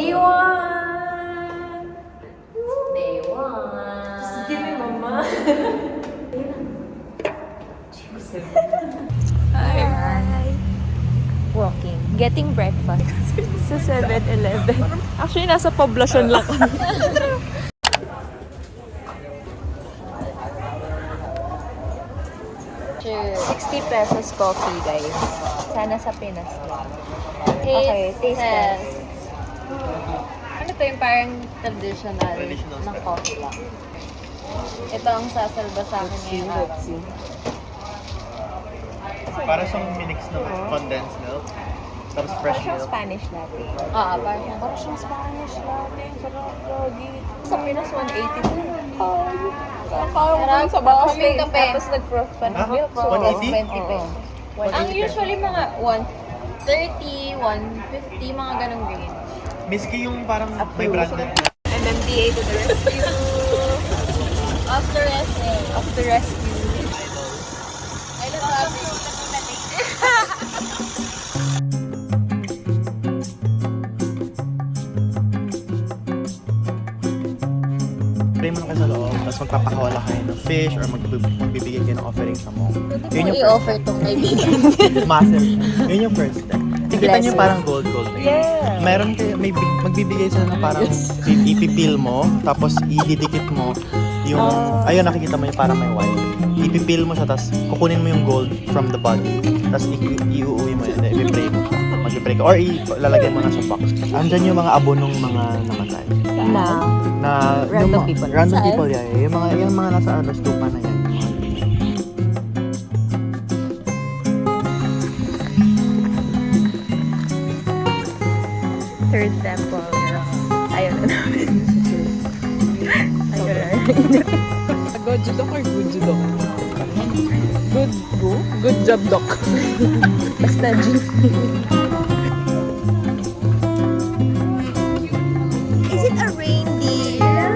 Day one! Day one! Just give me mama. Hi! Walking. Getting breakfast. Sa 7-Eleven. Actually, nasa poblasyon lang kami. Sure. 60 pesos coffee, guys. Sana sa Pinas lang. Okay, taste test. Ano to yung parang traditional ng coffee lang? Ito ang sasalba sa akin ngayon. Let's see. Para siyang minix ng condensed milk. Tapos fresh Parang milk. Spanish latte. Parang siyang Spanish latte. Sarap lagi. Sa Pinas, 180 din. Parang sa bahay. Tapos nag-froth pa Ah, ng milk. So, 180? 20 Oo. Ang usually mga 130, 150, mga ganong range. Miski yung parang may branded na. MMDA to the rescue. After resting. After rescue. I love it. Try mo na kayo sa loob, tapos magpapakawala kayo ng fish or magbibigay kayo ng offering sa mo. Yun yung I-offer tong kaibigan. massive. Yun yung first step. Kita nyo Blessing. parang gold na yun. Yeah. Meron kayo, magbibigay sila ng parang ipipil mo, tapos ididikit mo yung, ayun nakikita mo yung parang may white. Ipipil mo siya, tapos kukunin mo yung gold from the body. Tapos iuuwi mo yun, ipipray mo siya. Mag-pray ka. Or ilalagay mo na sa box. Andyan yung mga abonong mga namatay. Na Random yung people. Random Saan? people, yeah. Yung mga nasa stupa na yan. Yung mga Third temple. Ayun na namin. Ayun na. Good job or good job? Good job, doc. Basta G. Is it a reindeer?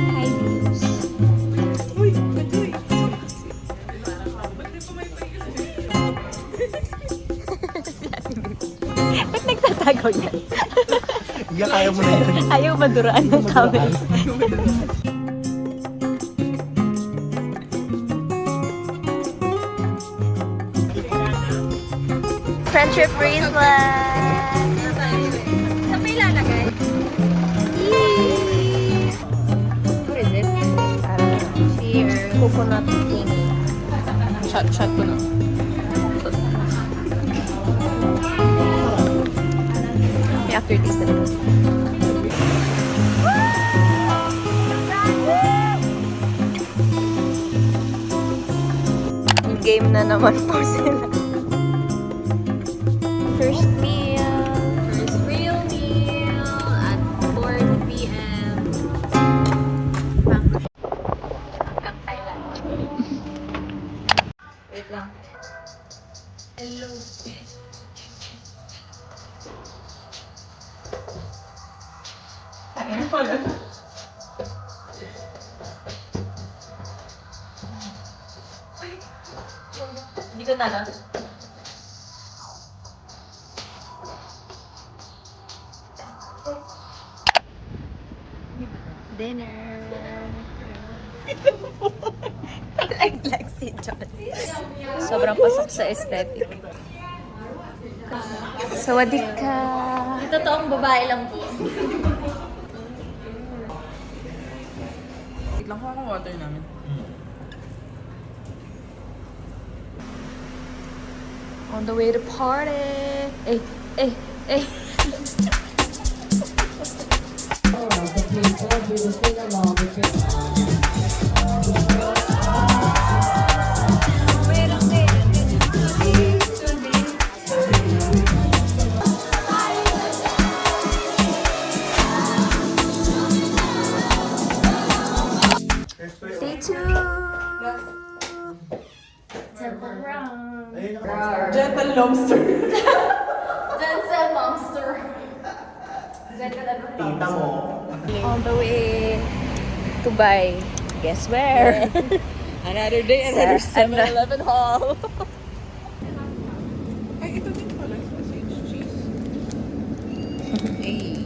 Hi, Deus. Ba't nagtatago yan? Hindi kaya mo na yan. Ayaw maduraan ng camera. Friendship bracelet! Saan may lalagay? What is it? Cheers. Coconut thingy. Shot ko na. May aftertaste na rin. Game na naman po sila. First meal. First real meal at 4 p.m. Hanggang Thailand. Wait lang. Hello. Dito na lang. Dinner. like si John. Sobrang pasok sa aesthetic. Sawadee ka. Totoong babae lang po. Wait lang ko ako water namin. On the way to party. Eh, eh, eh. Stay tuned. Temple Run. Gentle lobster. Denzel Monster. Tita mo. On the way to buy, guess where? Another day, another Sa 7-Eleven haul. ito din pala. Sausage cheese. Hey.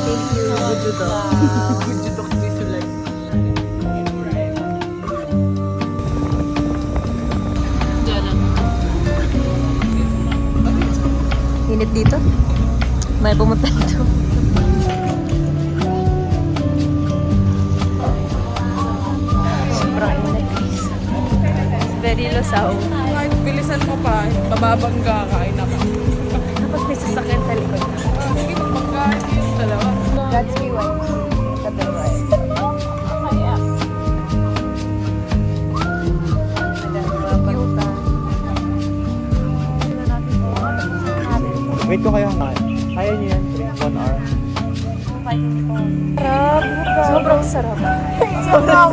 Thank you. Judok dito like. Init dito. May pumunta dito. Sobrang init guys. Very losaw. Kahit bilisan mo pa, bababangga ka, ay naka. Tapos may sasakyan sa likod. Sige, magbanggaan yung dalawa. That's me one. Tabi right. Wait ko kayo hanggang. Kaya niyo yan, 1 hour. Sarap. Sobrang sarap. Sobrang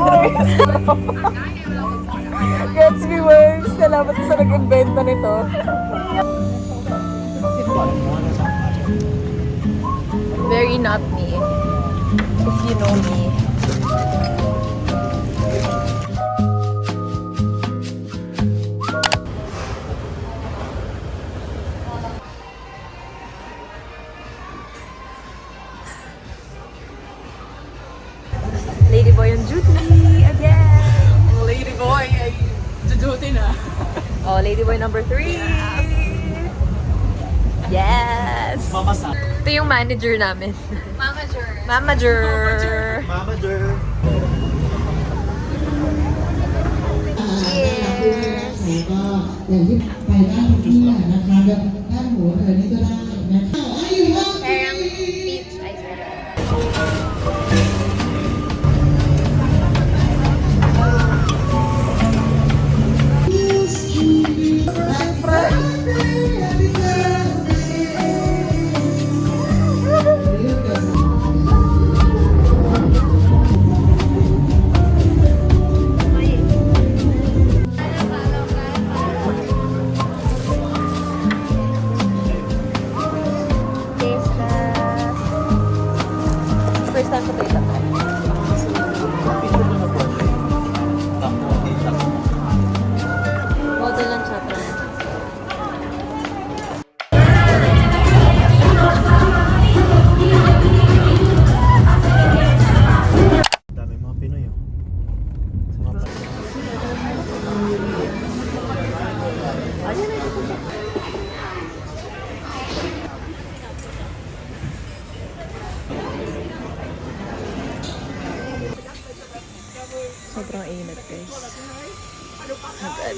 Gets me worms. Salamat sa nag-invento nito. Very not me. If you know me. Ladyboy on duty again. Lady boy, ay jujuti na. Oh, Ladyboy number 3. Yes. Mama sa. Ito yung manager namin. Mamager. Manager. Mama Jer. Cheers. ก็อย่างที่ไปด้านที่ไหนนะคะด้านหัวเธอนี่ก็ได้นะคะอยู่ห้อง Parang peach ice water. Taste test. First time ko tayo lang. Model lang siya. Dami mga Pinoy oh. Sarap. Sobrang init guys. Agad.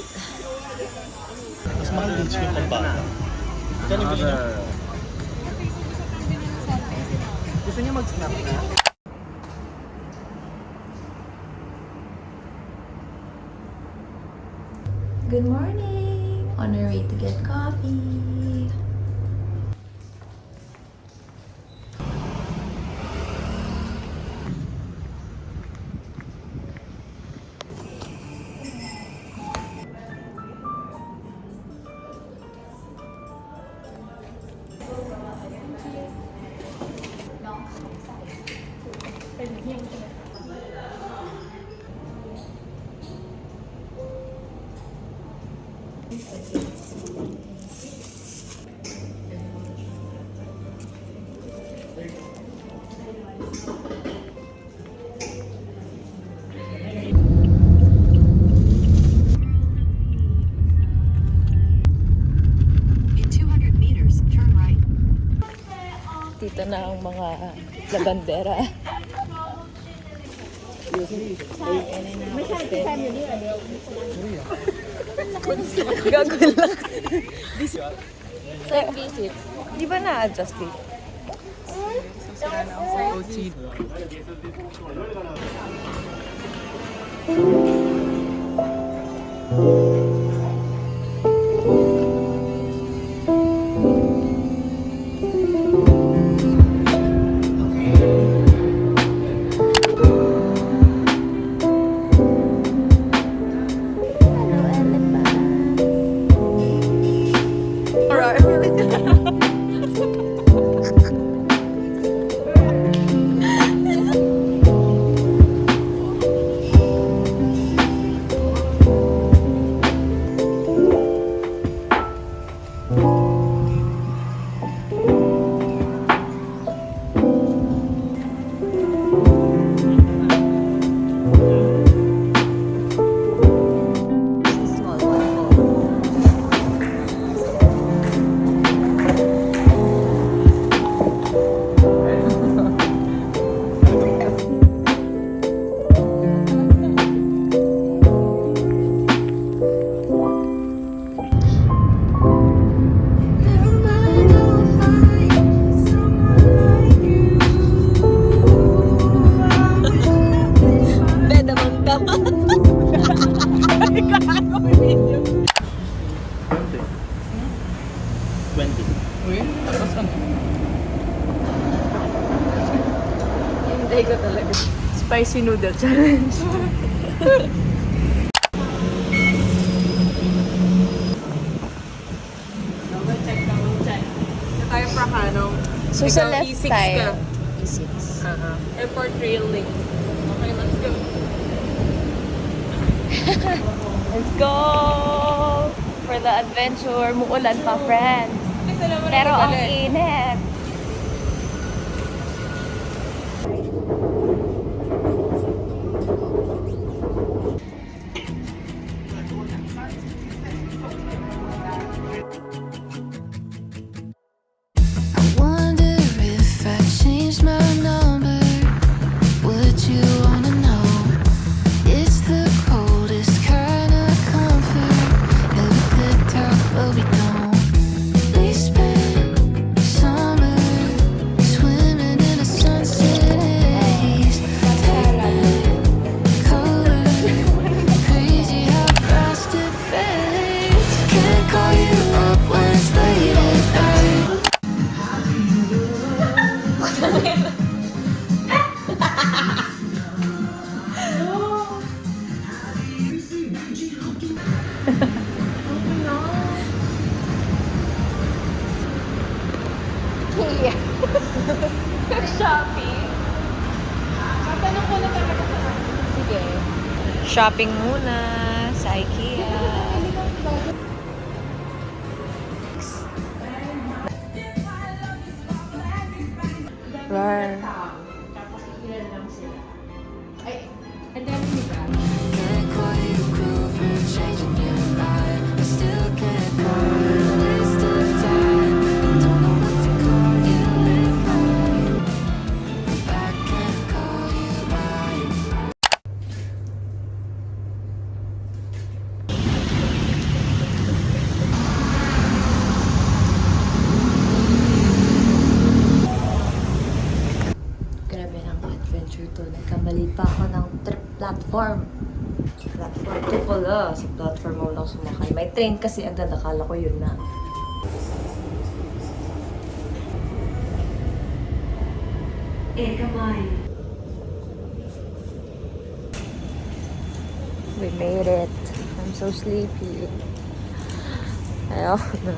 Mas mahal din siya yung pambata. Kaya nabili niya. Gusto niya mag-snap na? Good morning! On our way to get coffee. Dito na ang mga labandera. Gagawin lang. Site visit. Di ba na-adjust eh? Sira na ako sa OT. Uy, tapos ano? Hindi ko talaga. Spicy noodle challenge. Check. Ito tayo Prakano. So sa Ikaw, left E6 tayo. ka. E6. Airport rail link. Okay, let's go. Let's go! For the adventure. Muulan pa, friends. Pero ang init. Wonder if I changed my number. Would you wanna know? It's the coldest kind of comfort. Yeah, we could talk, but we don't. We spent summer swimming in the sunset haze. Color, crazy how fast it fades. Can't call you up when it's late at night. Sige. Shopping muna sa IKEA. Rar. Can't call you cool for changing your mind. I still can't call you a waste of time. Don't know what to call you if I can't call you mine. Grabe ng adventure to. Nagkamali pa ako ng trip platform. Platform 2 pala. Sa platform mo lang sumakay. May train kasi agad. Akala ko yun na. We made it. I'm so sleepy. Ayaw na.